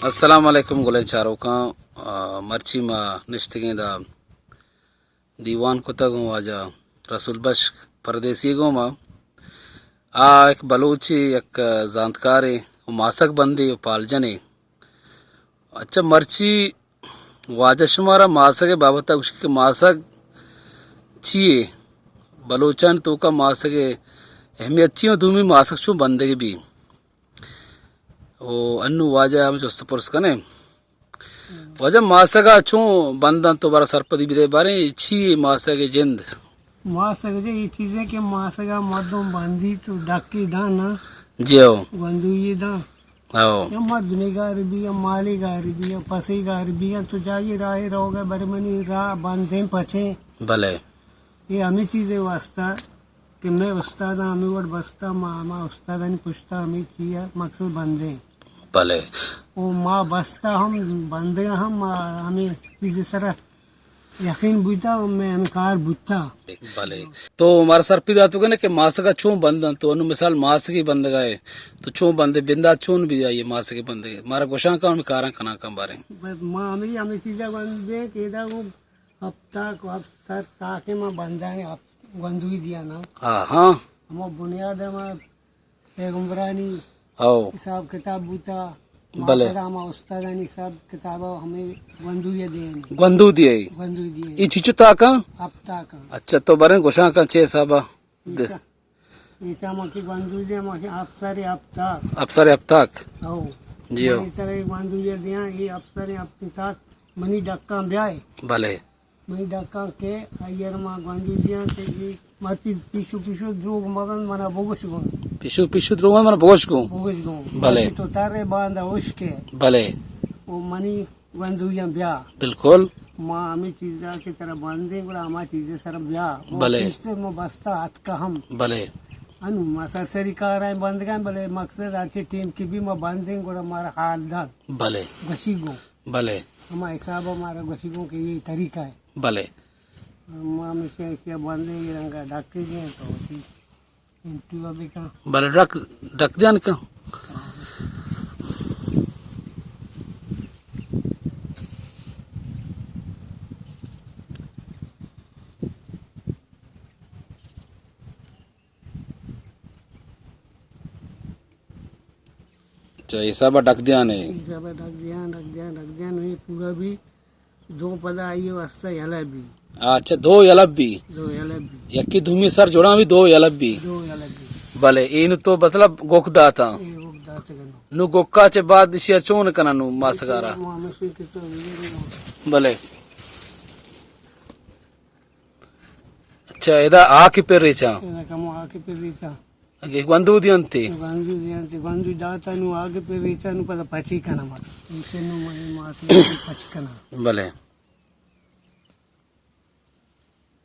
अस्सलाम वालेकुम गोले चारों का मर्ची मा निश्चित दा दीवान को तक आजा रसूल बश परदेसी गो मा एक बलूची एक जानकारी मासक बंदी पालजने अच्छा मर्ची वाजा शुमारा मासक बाबत उसके मासक छिए बलोचन तो का मासक अहमियत छी दूमी मासक छू बंदे भी ओ अन्नु वाजा हम जो पुरुष कने वजह मासगा छू बंदन तो बारा सरपदी बिदे बारे छी मासगे जिंद मासगे ये चीजें के मासगा मर्दों बंदी तो डक्की दाना जियो बंदू ये दा आओ या मर्दने गार भी या माली गार भी या पसी गार भी या तो जाइए राह रहोगे बरमनी राह बंदे पछे भले ये हमें चीजें वास्ता कि मैं उस्ताद हमें वोट बस्ता मामा उस्ताद ने पुछता हमें चिया मकसद बंदे भले वो माँ बस्ता हम बंदे हम हमें चीजें सरा यकीन बुझता मैं हमें कार बुझता भले तो हमारा सर पिदा तो कहने कि मास का छू बंधन तो अनु मिसाल मास की बंद गए तो छू बंदे बिंदा छून भी जाइए मास के बंदे हमारा गोशा का उनमें कारा कना कम बारे माँ हमें चीजें बंदे केदा वो हफ्ता को सर ताके माँ बंदा ने बंदू ही दिया ना हाँ हम बुनियाद हम पैगंबरानी आओ हिसाब किताब बूता भले हम उस्तादानी सब किताब हमें बंदू ये दे बंदू दिए बंदू दिए ये चिचुता का हफ्ता का अच्छा तो बारे गोशा का छे साहबा ईसा मकी बंदू दे मकी अफसर हफ्ता अफसर अब तक आओ जियो तरह बंदू ये दिया ये अफसर हफ्ते तक मनी डक्का ब्याह भले मनी डक्का के अयर माँ बंदू दिया ते ये मती पीछू पीछू जोग मगन मना बोगस गो पिशु पिशु द्रोह मन बोश को बोगस गो भले तो तारे बांधा उसके भले वो मनी बंदू या ब्याह बिल्कुल माँ हमें चीजा की तरह बांधे बड़ा हमारी चीजें सर ब्याह भले में बस्ता हाथ का हम भले अनु माँ सरसरी कार आए बंद गए भले मकसद अच्छी टीम की भी मैं बांधे गोड़ा हमारा हाथ दान भले घसी गो भले हमारा हिसाब हमारा घसी गो के यही तरीका है भले माँ में से ऐसे बांधे ये रंगा डॉक्टर जी हैं तो उसी इंटू अभी का भले रख जान का अच्छा ये सब ढक दिया नहीं सब ढक दिया नहीं पूरा भी दो पदा आई वास्ता हला भी अच्छा दो यलब भी यक्की धूमी सर जोड़ा भी दो यलब भी भले इन तो मतलब गोकदा था नु गोक्का चे बाद इसी चोन कना नु मासगारा भले अच्छा इदा आके पे रेचा आगे बंदू दियंते बंदू दाता नु आगे पे रेचा नु पता पची कना मत इसे नु मने मास पची कना भले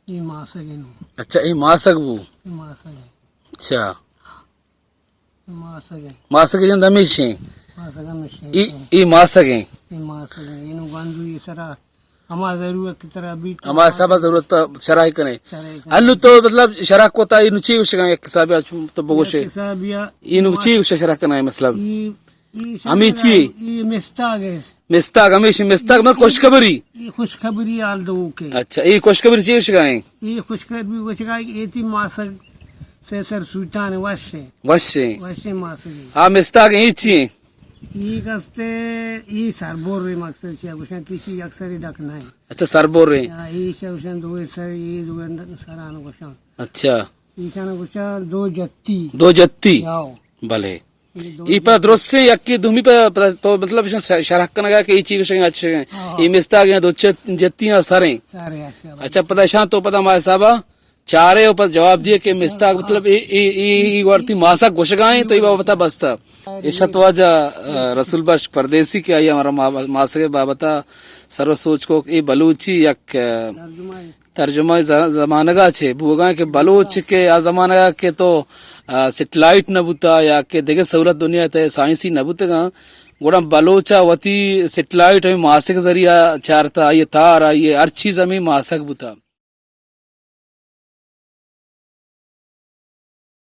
ये मासगे नु अच्छा ये मासग बू मासगे अच्छा मासगे मासगे जंद हमेशे मासगा में ई मासगे ये मासगे इनु बंदू ये सरा हमारा जरूरत की तरह भी हमारा सब जरूरत शराय कने अल्लू तो मतलब शरा कोता इन ची उशगा एक हिसाब तो बगोशे इन ची उश शरा कना है मतलब हमी ची ये मिस्ताग हमेशा मिस्ताग मतलब खुशखबरी ये खुशखबरी आल दो के अच्छा ये खुशखबरी ची उशगा है ये खुशखबरी उशगा एती मासग से सर सुल्तान वश्य मासग आ मिस्ताग ई ची ये कस्ते ये सरबोर रे मकसद से उसे किसी अक्सर ही डक नहीं अच्छा सरबोर रे ये से उसे दो सर ये दो सरान कुछ अच्छा ईशान कुछ दो जत्ती आओ भले ई पर दृश्य यक्की धूमी पे तो मतलब शरह कना गया कि ई चीज से अच्छे ये मिस्ताग दो जत्तियां सारे अच्छा पता शां तो पता हमारे साहबा चारे ऊपर जवाब दिए कि मिस्ताक मतलब ई वर्ती मासा घुसगाए तो ये बता बसता ये शतवाजा रसूल बश परदेसी के आई हमारा मासके बाबता सर्व सोच को ये बलूची यक तर्जुमा जमानगा छे बुगा के बलूच के आ जमानगा के तो सैटेलाइट नबुता या के देखे सहूलत दुनिया ते साइंसी नबुतगा गोड़ा बलोचा वती सैटेलाइट में मासक जरिया चारता ये तार ये हर चीज हमें मासक बुता